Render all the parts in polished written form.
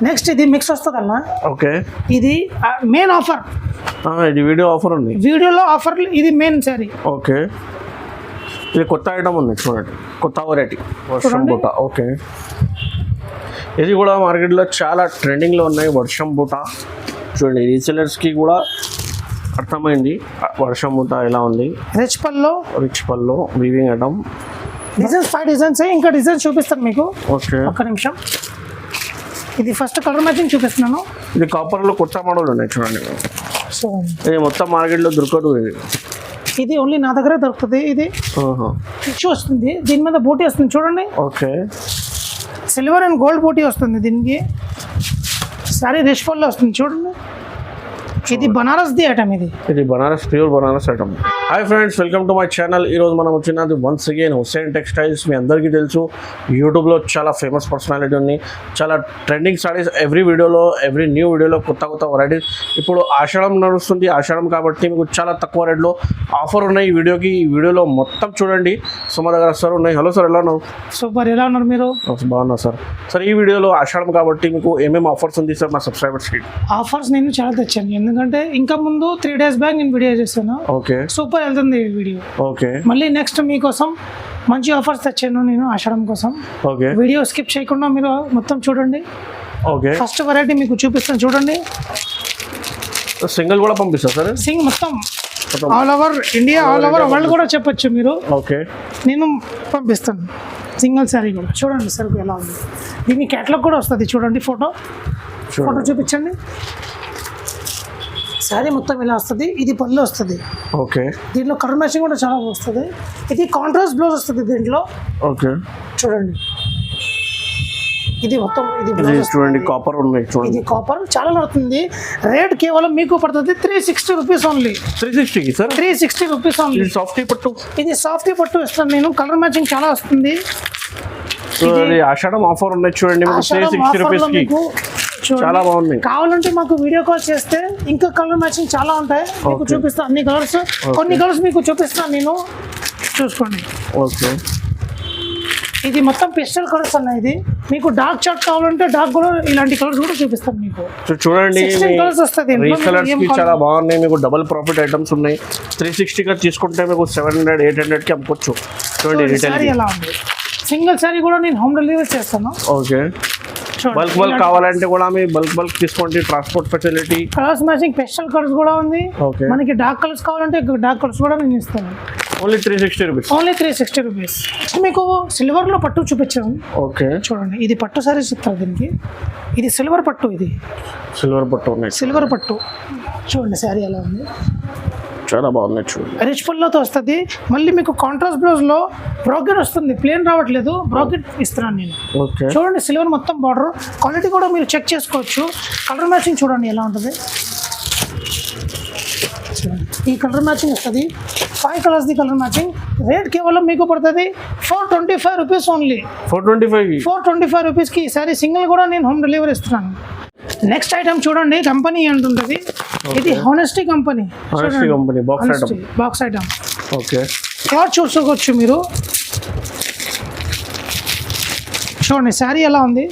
Next ఇది mix వస్తుంది అన్న. ఓకే, ఇది మెయిన్ ఆఫర్. ఇది వీడియో ఆఫర్ ఉంది. వీడియోలో ఆఫర్ ఇది మెయిన్ సారీ. ఓకే, ఇది కొత్త ఐటమ్ ఉంది చూడండి, కొత్త వెరైటీ వర్షం బూట. ఓకే, ఇది కూడా మార్కెట్లో చాలా ట్రెండింగ్లో ఉన్నాయి వర్షం బూట. చూడండి రీసెలర్స్కి కూడా అర్థమైంది వర్షం బూట ఎలా ఉంది. రిచ్ పల్లో వీవింగ్ ఐటమ్. డిజైన్స్ 5 డిజైన్స్ ఇంకా డిజైన్స్ చూపిస్తాను మీకు. ఓకే, ఒక్క నిమిషం. ఇది ఫస్ట్ కలర్ మ్యాచింగ్ చూపిస్తున్నాను. ఇది కాపర్లో కొత్త మోడల్ ఉన్నాయి చూడండి. సో ఇది మొత్తం మార్కెట్లో దొరకదు. ఇది ఓన్లీ నా దగ్గరే దొరుకుతుంది. ఇది టిష్యూ వస్తుంది, దీని మీద బూటీ వస్తుంది చూడండి. ఓకే, సిల్వర్ అండ్ గోల్డ్ బూటీ వస్తుంది దీనికి. సారీ రిచ్ పల్లో వస్తుంది చూడండి. ఇది బనారస్ ది ఐటమ్. ఇది Banaras, pure Banaras item. Hi friends, welcome to my channel. ఈరోజు మనం వచ్చినది వన్స్ అగైన్ హుస్సేన్ టెక్స్టైల్స్. మీ అందరికీ తెలుసు, యూట్యూబ్లో చాలా ఫేమస్ పర్సనాలిటీ ఉంది, చాలా ట్రెండింగ్ సారీస్. ఎవ్రీ న్యూ వీడియోలో కొత్త వెరైటీస్. ఇప్పుడు ఆషాఢం నడుస్తుంది, ఆషాఢం కాబట్టి మీకు చాలా తక్కువ రేట్లో ఆఫర్ ఉన్నాయి ఈ వీడియోకి. ఈ వీడియోలో మొత్తం చూడండి. సో మా దగ్గర సార్ ఉన్నాయి. హలో సార్, ఎలా ఉన్నారు? సూపర్, ఎలా ఉన్నారు మీరు? బాగున్నా సార్. సార్ ఈ వీడియోలో ఆషాఢం కాబట్టి మీకు ఏమేమి ఆఫర్స్ ఉంది సార్ మా సబ్స్క్రైబర్స్కి? ఆఫర్స్ నేను చాలా తెచ్చాను, ఎందుకంటే ఇంకా ముందు 3 days బ్యాక్ నేను వీడియో చేశాను. ఓకే, సూపర్ వెళ్తుంది ఈ వీడియో. ఓకే, మళ్ళీ నెక్స్ట్ మీకోసం మంచి ఆఫర్స్ తెచ్చాను నేను ఆషాఢం కోసం. ఓకే, వీడియో స్కిప్ చేయకుండా మీరు మొత్తం చూడండి. ఓకే, ఫస్ట్ వెరైటీ మీకు చూపిస్తాను చూడండి. సింగిల్ కూడా పంపిస్తారు సార్? సింగ్ మొత్తం all over India, all over world కూడా చెప్పొచ్చు మీరు. ఓకే, నేను పంపిస్తాను సింగిల్ శారీ కూడా. చూడండి సరుకు ఎలా ఉంది. దీని క్యాటలాగ్ కూడా వస్తుంది చూడండి. ఫోటో చూపించండి. శారీ మొత్తం ఇలా వస్తుంది. ఇది పళ్ళు వస్తుంది. ఓకే, దీంట్లో కలర్ మ్యాచింగ్ కూడా చాలా వస్తుంది. ఇది కాంట్రాస్ట్ బ్లౌజ్ వస్తుంది దీంట్లో. ఓకే, చూడండి. ఇది మొత్తం ఇది చూడండి కాపర్ ఉన్నాయి చూడండి. ఇది కాపర్ చాలా నడుతుంది. రేట్ కేవలం మీకు పడుతుంది 360 rupees only. 360 sir? 360 rupees only. ఇది సాఫ్టీ పట్టు. ఇది సాఫ్టీ పట్టు ఇస్తాను నేను. కలర్ మ్యాచింగ్ చాలా వస్తుంది. ఆషాఢం ఆఫర్ ఉన్నాయి చూడండి, 360 రూపీస్ కి చాలా బాగుంది. కావాలంటే మాకు వీడియో కాల్ చేస్తే ఇంకా కలర్ మ్యాచింగ్ చాలా ఉంటాయి, మీకు చూపిస్తాను. అన్ని కలర్స్, కొన్ని కలర్స్ మీకు చూపిస్తాను నేను, చూసుకోండి. ఓకే, ఇది మొత్తం పేస్టల్ కలర్స్ అన్న. ఇది మీకు డార్క్ చార్ట్ కావాలంటే డార్క్ కూడా ఇలాంటి కలర్స్ కూడా చూపిస్తాను మీకు. చూడండి కలర్స్ వస్తుంది. రీసెలర్స్ కి చాలా బాగున్నాయి. మీకు డబుల్ ప్రాఫిట్ ఐటమ్స్ ఉన్నాయి. 360 గా తీసుకుంటే మీకు 700, 800 కి అమ్ముకోవచ్చు. చూడండి రిటైల్ ఎలా ఉంది. సింగిల్ సారీ కూడా నేను హోమ్ డెలివరీ చేస్తాను. ఓకే, బల్క్ కావాలంటే కూడా మీ బల్క్ తీసుకోండి. Transport facility. Colours matching pastel colours కూడా ఉంది. ఓకే, మనకి డార్క్ కలర్స్ కావాలంటే డార్క్ కలర్స్ కూడా నేను ఇస్తాను. Only 360 rupees. Only 360 rupees. మీకు సిల్వర్ లో పట్టు చూపించాను. ఓకే, చూడండి. ఇది పట్టు సారీస్ ఇస్తారు దీనికి. ఇది సిల్వర్ పట్టు. ఇది సిల్వర్ పట్టు ఉన్నాయి. సిల్వర్ పట్టు చూడండి. శారీ ఎలా ఉంది, చాలా బాగున్నాయి చూడండి. రిచ్ పళ్ళతో వస్తుంది. మళ్ళీ మీకు కాంట్రాస్ట్ బ్లౌజ్ లో బ్రాకెట్ వస్తుంది. ప్లేన్ రావట్లేదు, బ్రాకెట్ ఇస్తున్నాను నేను. ఓకే, చూడండి సిల్వర్ మొత్తం బార్డర్. క్వాలిటీ కూడా మీరు చెక్ చేసుకోవచ్చు. కలర్ మ్యాచింగ్ చూడండి ఎలా ఉంటుంది. ఈ కలర్ మ్యాచింగ్ వస్తుంది. 5 colours the colour matching. Rate కేవలం మీకు పడుతుంది 425 రూపీస్ ఓన్లీ. 425 రూపీస్కి ఈ సారీ సింగిల్ కూడా నేను హోమ్ డెలివరీ ఇస్తున్నాను. నెక్స్ట్ ఐటమ్ చూడండి, కంపెనీ అంటుంటుంది. ఇది honesty company. Box item. Okay, cloth చూసుకోవచ్చు మీరు. చూడండి శారీ ఎలా ఉంది,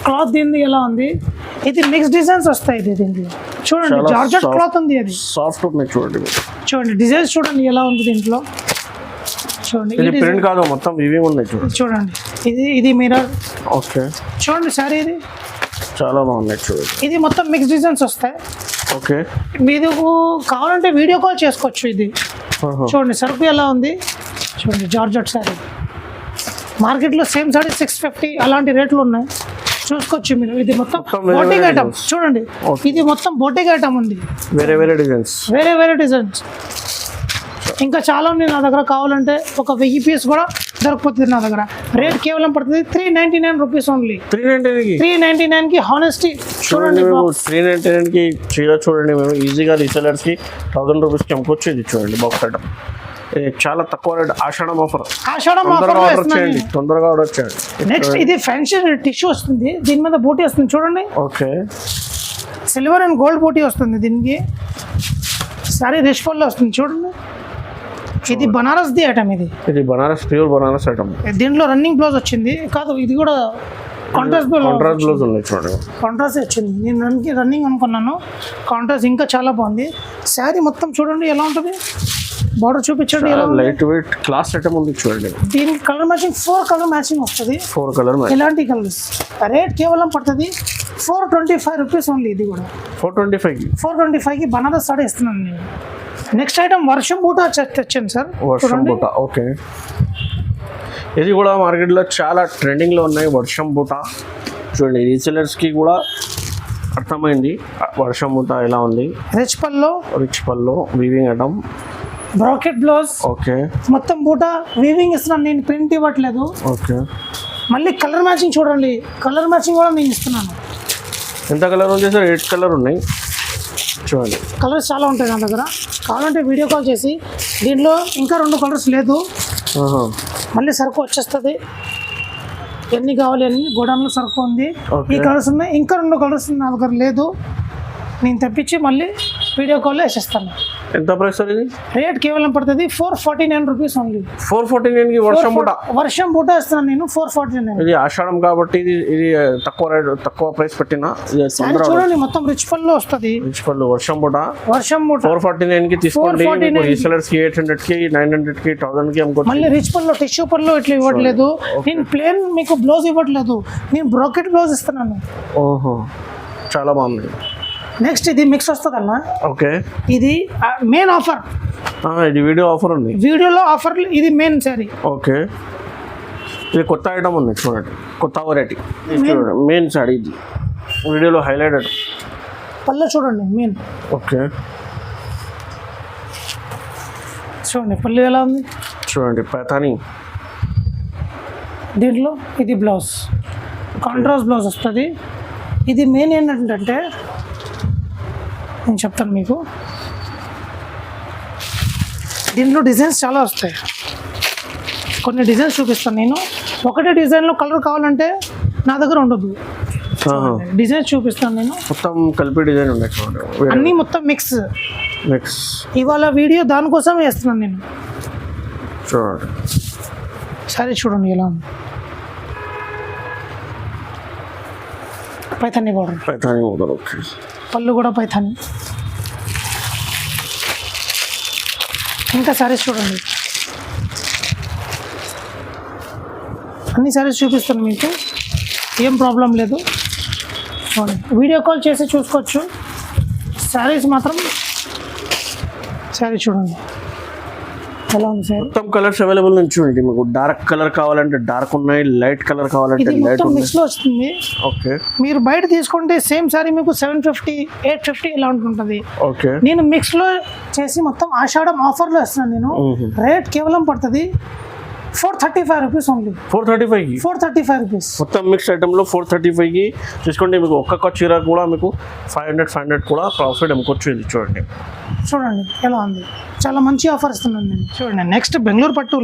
క్లాత్ దీనిది ఎలా ఉంది. ఇది మిక్స్ డిజైన్స్ వస్తాయి. ఇది దీంట్లో చూడండి జార్జెట్ క్లాత్ ఉంది. అది సాఫ్ట్ ఉంది చూడండి. చూడండి డిజైన్స్ చూడండి ఎలా ఉంది దీంట్లో. చూడండి ఇది ప్రింట్ కాదు, మొత్తం వీవింగ్ ఉన్నాయి చూడండి. ఇది మిర్రర్. ఓకే, చూడండి శారీ ఇది చాలా బాగున్నాయి చూడండి. ఇది మొత్తం మిక్స్ డిజైన్స్ వస్తాయి. ఓకే, మీరు కావాలంటే వీడియో కాల్ చేసుకోవచ్చు. ఇది చూడండి సరుకు ఎలా ఉంది. చూడండి జార్జెట్ శారీ. మార్కెట్లో సేమ్ సారీ 650 అలాంటి రేట్లు ఉన్నాయి, చూసుకోవచ్చు మీరు. ఇది మొత్తం బోటిక్ ఐటమ్ చూడండి. ఇది మొత్తం బోటిక్ ఐటమ్ ఉంది. వేరే డిజైన్స్ ఇంకా చాలా ఉంది నా దగ్గర. కావాలంటే ఒక 1000 పీస్ కూడా దొరికిపోతుంది నా దగ్గర. రేట్ కేవలం పడుతుంది 399 రూపీస్ ఓన్లీ. 399 కి హానెస్టీ చూడండి. 399 కి చీర చూడండి. మేము ఈజీగా రీసెలర్స్ కి 1000 రూపీస్ కి అమ్ముకోవచ్చు. ఇది చూడండి బాక్స్ ఐటమ్. చాలా తక్కువ రేట్. ఆషాఢం ఆఫర్. తొందరగా ఆర్డర్ చేయండి. నెక్స్ట్ ఇది ఫ్యాన్సీ టిష్యూ వస్తుంది. దీని మీద బూటీ వస్తుంది చూడండి. ఓకే, సిల్వర్ అండ్ గోల్డ్ బూటీ వస్తుంది దీనికి. సారీ రిచ్ పళ్ళు వస్తుంది చూడండి. ఇది బనారస్ ది ఐటమ్. ఇది బనారస్, ప్యూర్ బనారస్ ఐటమ్. దీంట్లో రన్నింగ్ బ్లౌజ్ వచ్చింది కాదు. ఇది కూడా కాంట్రాస్ట్ బ్లౌజ్ ఉన్నాయి చూడండి. కాంట్రాస్ట్ వచ్చింది. నేను రన్నింగ్ అనుకున్నాను, కాంట్రాస్ట్ ఇంకా చాలా బాగుంది. శారీ మొత్తం చూడండి ఎలా ఉంటుంది, బార్డర్ చూపించండి ఎలా ఉంది. లైట్ వెయిట్ క్లాస్ ఐటమ్ ఉంది చూడండి. దీనికి కలర్ మ్యాచింగ్ 4 కలర్ మ్యాచింగ్ వస్తుంది. 4 కలర్ ఇలాంటి కలర్స్. రేట్ కేవలం పడుతుంది 425 రూపీస్ ఓన్లీ. ఇది కూడా 425కి బనారస్ సారీ ఇస్తున్నాను నేను. నెక్స్ట్ ఐటమ్ వర్షం బూట తెచ్చాను సార్. వర్షం బూట ఓకే. ఇది కూడా మార్కెట్లో చాలా ట్రెండింగ్లో ఉన్నాయి వర్షం బూట. చూడండి రీసెలర్స్కి కూడా అర్థమైంది వర్షం బూట ఎలా ఉంది. రిచ్ పల్లో weaving item, bracket blouse. Okay. మొత్తం బూట వీవింగ్ ఇస్తున్నాను నేను, ప్రింట్ ఇవ్వట్లేదు. ఓకే. మళ్ళీ కలర్ మ్యాచింగ్ చూడండి, కలర్ మ్యాచింగ్ కూడా నేను ఇస్తున్నాను. ఎంత కలర్ ఉంది సార్? 8 కలర్ ఉన్నాయి చూడండి. కలర్స్ చాలా ఉంటాయి నా దగ్గర, కావాలంటే వీడియో కాల్ చేసి. దీంట్లో ఇంకా 2 కలర్స్ లేదు, మళ్ళీ సరుకు వచ్చేస్తుంది. ఎన్ని కావాలి అన్ని గోడౌన్లో సరుకు ఉంది. ఈ కలర్స్ ఉన్నాయి, ఇంకా 2 కలర్స్ నా దగ్గర లేదు. నేను తెప్పించి మళ్ళీ వీడియో కాల్లో వేసేస్తాను. ఎంత ప్రైస్ సార్ ఇది? రేట్ కేవలం పడుతుంది 449 రూపీస్ ఓన్లీ. 449కి వర్షం బూట ఇస్తున్నాను నేను 449. ఇది ఆషాఢం కాబట్టి ఇది తక్కువ ప్రైస్ పెట్టిన. చూడండి మొత్తం రిచ్ పల్లో వస్తుంది. రిచ్ పల్లో వర్షం బూట 449కి తీసుకోండి. రీసెలర్స్ కి 800కి 900కి 1000కి అమ్ముకోవచ్చు. మళ్ళీ రిచ్ పల్లో టిష్యూ పల్లో ఇట్లా ఇవ్వట్లేదు నేను, ప్లేన్ మీకు బ్లౌజ్ ఇవ్వట్లేదు, నేను బ్రాకెట్ బ్లౌజ్ ఇస్తున్నాను. ఓహో చాలా బాగుంది. నెక్స్ట్ ఇది మిక్స్ వస్తుంది అన్న. ఓకే. ఇది మెయిన్ ఆఫర్. ఇది వీడియో ఆఫర్ ఉంది. వీడియోలో ఆఫర్ ఇది మెయిన్ సారీ. ఓకే. ఇది కొత్త ఐటమ్ ఉంది చూడండి, కొత్త వెరైటీ చూడండి. మెయిన్ సారీ ఇది వీడియోలో హైలైటెడ్. పళ్ళు చూడండి మెయిన్. ఓకే. చూడండి పళ్ళు ఎలా ఉంది చూడండి, పైతాని. దీంట్లో ఇది బ్లౌజ్, కాంట్రాస్ట్ బ్లౌజ్ వస్తుంది. ఇది మెయిన్ ఏంటంటే నేను చెప్తాను మీకు, దీంట్లో డిజైన్స్ చాలా వస్తాయి. కొన్ని డిజైన్స్ చూపిస్తాను నేను. ఒకటే డిజైన్లో కలర్ కావాలంటే నా దగ్గర ఉండదు, డిజైన్స్ చూపిస్తాను నేను. మొత్తం కలిపి డిజైన్ ఉన్నాయి చూడండి, అన్నీ మొత్తం మిక్స్. ఇవాళ వీడియో దానికోసం వేస్తున్నాను నేను. చూడండి సరే చూడండి ఎలా ఉంది. పైథానీ బార్డర్. ఓకే. పళ్ళు కూడా పైథానీ. ఇంకా సారీస్ చూడండి, అన్ని సారీస్ చూపిస్తాను మీకు, ఏం ప్రాబ్లం లేదు. చూడండి వీడియో కాల్ చేసి చూసుకోవచ్చు. సారీస్ మాత్రం సారీ చూడండి ఎలా ఉంది సార్. మొత్తం కలర్స్ అవైలబుల్ నుంచి చూడండి. మీకు డార్క్ కలర్ కావాలంటే డార్క్ ఉన్నాయి, లైట్ కలర్ కావాలంటే లైట్ ఉన్నాయి. మిక్స్ లో వస్తుంది. ఓకే. మీరు బయట తీసుకుంటే సేమ్ సారీ మీకు 750 850 ఇలా ఉంటుంది. ఓకే. నేను మిక్స్ లో చేసి మొత్తం ఆషాఢం ఆఫర్ లో ఇస్తున్నాను నేను. రేట్ కేవలం పడుతుంది 435 రూపీస్ ఓన్లీ. 435 రూపీస్. మొత్తం మిక్స్ ఐటమ్ లో 435కి తీసుకోండి. మీకు ఒక్కొక్క చీర కూడా మీకు 500 కూడా ప్రాఫిట్ అమ్ముకోవచ్చు. ఇది చూడండి ఎలా ఉంది, చాలా మంచి ఆఫర్ ఇస్తున్నాను నేను. చూడండి నెక్స్ట్ బెంగళూరు పట్టు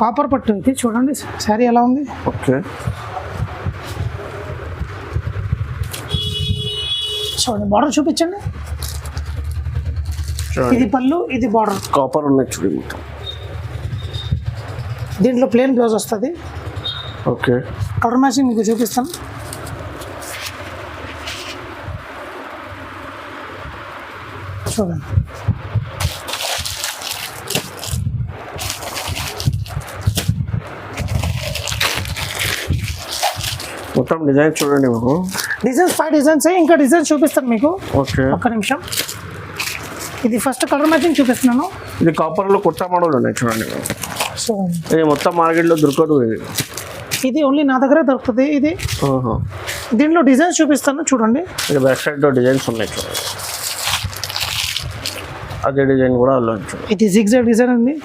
కాపర్ పట్టు. ఇది చూడండి శారీ ఎలా ఉంది. ఓకే. చూడండి బార్డర్ చూపించండి. ఇది పళ్ళు, ఇది బార్డర్ కాపర్ ఉన్నాయి చూడండి మొత్తం. దీంట్లో ప్లేన్ బ్లౌజ్ వస్తుంది. ఓకే. కలర్ మ్యాచింగ్ మీకు చూపిస్తాను. చూడండి మొత్తం డిజైన్ చూడండి. మీకు డిజైన్స్ 5 డిజైన్స్, ఇంకా డిజైన్స్ చూపిస్తాను మీకు. ఓకే. ఒక్క నిమిషం. ఇది ఫస్ట్ కలర్ మ్యాచింగ్ చూపిస్తున్నాను. ఇది కాపర్లో కొత్త మోడల్ ఉన్నాయి చూడండి. ఇది మొత్తం మార్కెట్లో దొరకదు. ఇది ఓన్లీ నా దగ్గరే దొరుకుతుంది. ఇది దీంట్లో డిజైన్స్ చూపిస్తాను చూడండి. ఇది బ్యాక్ సైడ్లో డిజైన్స్ ఉన్నాయి చూడండి. అదే డిజైన్ కూడా అలా చూడండి. ఇది జిగ్జాగ్ డిజైన్ ఉంది.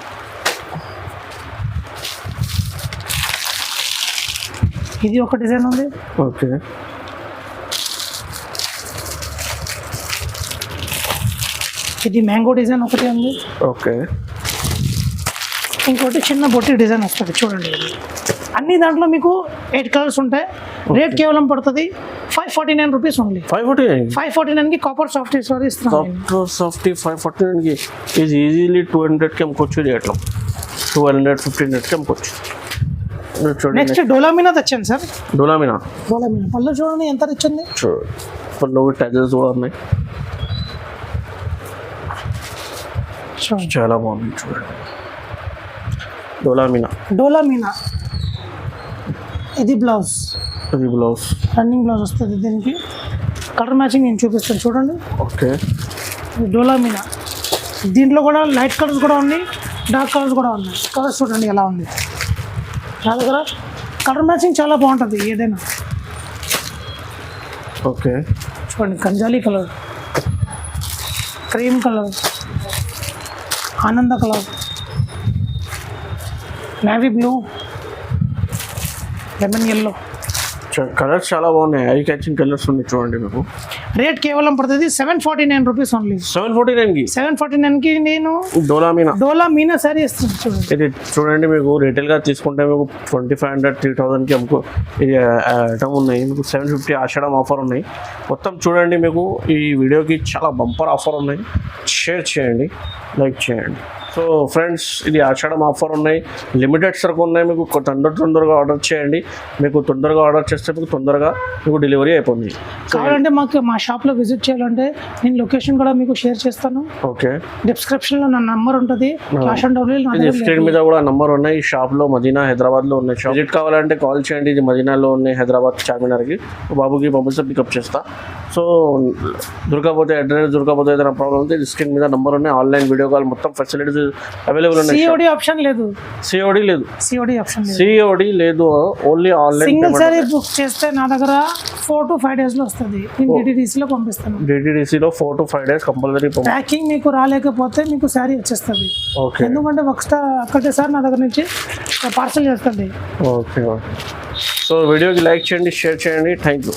ఇది ఒక డిజైన్ ఉంది. ఓకే. ఇది మ్యాంగో డిజైన్ ఒకటి ఉంది. ఓకే. ఇంకోటి చిన్న బొట్టి డిజైన్ వస్తుంది చూడండి. అన్ని దాంట్లో మీకు 8 కలర్స్ ఉంటాయి. రేట్ కేవలం పడుతుంది 549 రూపీస్ ఓన్లీ. 549కి కాపర్ సాఫ్ట్ సారీ ఇస్తున్నాను. 549కి ఈజీలీ 200కి అమ్ముకోవచ్చు. ఇది ఎట్లా 1200 1500కి అమ్ముకోవచ్చు. చూడండి నెక్స్ట్ డోలామినా తెచ్చాను సార్. డోలామినా పళ్ళు చూడండి ఎంత రిచ్ ఉంది. పళ్ళు టచెస్ కూడా ఉన్నాయి, చూడండి చాలా బాగుంది. చూడండి డోలామినా ఇది బ్లౌజ్, ఇది బ్లౌజ్, రన్నింగ్ బ్లౌజ్ వస్తుంది. దీనికి కలర్ మ్యాచింగ్ నేను చూపిస్తాను చూడండి. ఓకే డోలామినా దీంట్లో కూడా లైట్ కలర్స్ కూడా ఉన్నాయి, డార్క్ కలర్స్ కూడా ఉన్నాయి. కలర్స్ చూడండి ఎలా ఉంది. నా దగ్గర కలర్ మ్యాచింగ్ చాలా బాగుంటుంది ఏదైనా. ఓకే చూడండి కంజాలి కలర్, క్రీమ్ కలర్, ఆనంద colour, navy blue, lemon yellow. Colours చాలా బాగున్నాయి, ఐ క్యాచింగ్ కలర్స్ ఉన్నాయి. చూడండి మీకు రేట్ కేవలం పడుతుంది 749 రూపీస్ ఓన్లీ. 749కి 749కి నేను డోలామినా శారీ ఇస్తాను. చూడండి ఇది చూడండి, మీకు రీటైల్గా తీసుకుంటే మీకు 2500 3000కి అమ్ముకో ఇది ఐటమ్ ఉన్నాయి. మీకు 750 ఆషాఢం ఆఫర్ ఉన్నాయి. మొత్తం చూడండి, మీకు ఈ వీడియోకి చాలా బంపర్ ఆఫర్ ఉన్నాయి. షేర్ చేయండి, లైక్ చేయండి. సో ఫ్రెండ్స్, ఇది ఆషాఢం ఆఫర్ ఉన్నాయి, లిమిటెడ్ సరుకు ఉన్నాయి. మీకు తొందరగా ఆర్డర్ చేయండి. మీకు తొందరగా ఆర్డర్ చేస్తే మీకు డెలివరీ అయిపోతుంది. కావాలంటే మాకు మా షాప్లో విజిట్ చేయాలంటే నేను లొకేషన్ కూడా మీకు షేర్ చేస్తాను. ఓకే, డిస్క్రిప్షన్లో నా నంబర్ ఉంటుంది, క్యాష్ ఆన్ డెలివరీ స్క్రీన్ మీద కూడా నంబర్ ఉన్నాయి. ఈ షాప్లో మదీనా హైదరాబాద్లో ఉన్నాయి. విజిట్ కావాలంటే కాల్ చేయండి. ఇది మదీనాలో ఉన్నాయి, హైదరాబాద్ చార్మినార్కి. బాబుకి పంపిస్తే పికప్ చేస్తా. సో దొరకపోతే అడ్రస్ దొరకపోతే ఏదైనా ప్రాబ్లం ఉంటే స్క్రీన్ మీద నంబర్ ఉన్నాయి. ఆన్లైన్ వీడియో కాల్ మొత్తం ఫెసిలిటీస్ అవైలబుల్ ఉన్నాయి. సిఓడి ఆప్షన్ లేదు, సిఓడి లేదు, only online. Single sorry book చేస్తే నా దగ్గర 4 to 5 days లో వస్తుంది. నేను డిటిడిసిలో పంపిస్తాను. డిటిడిసిలో 4 to 5 days కంపల్సరీ. ప్యాకింగ్ మీకు రాలేకపోతే మీకు శారీ వచ్చేస్తుంది. ఓకే, ఎందుకంటే ఒకటేసారి నా దగ్గర నుంచి పార్సల్ చేస్తుంది. ఓకే. సో వీడియోకి లైక్ చేయండి, షేర్ చేయండి. Thank you.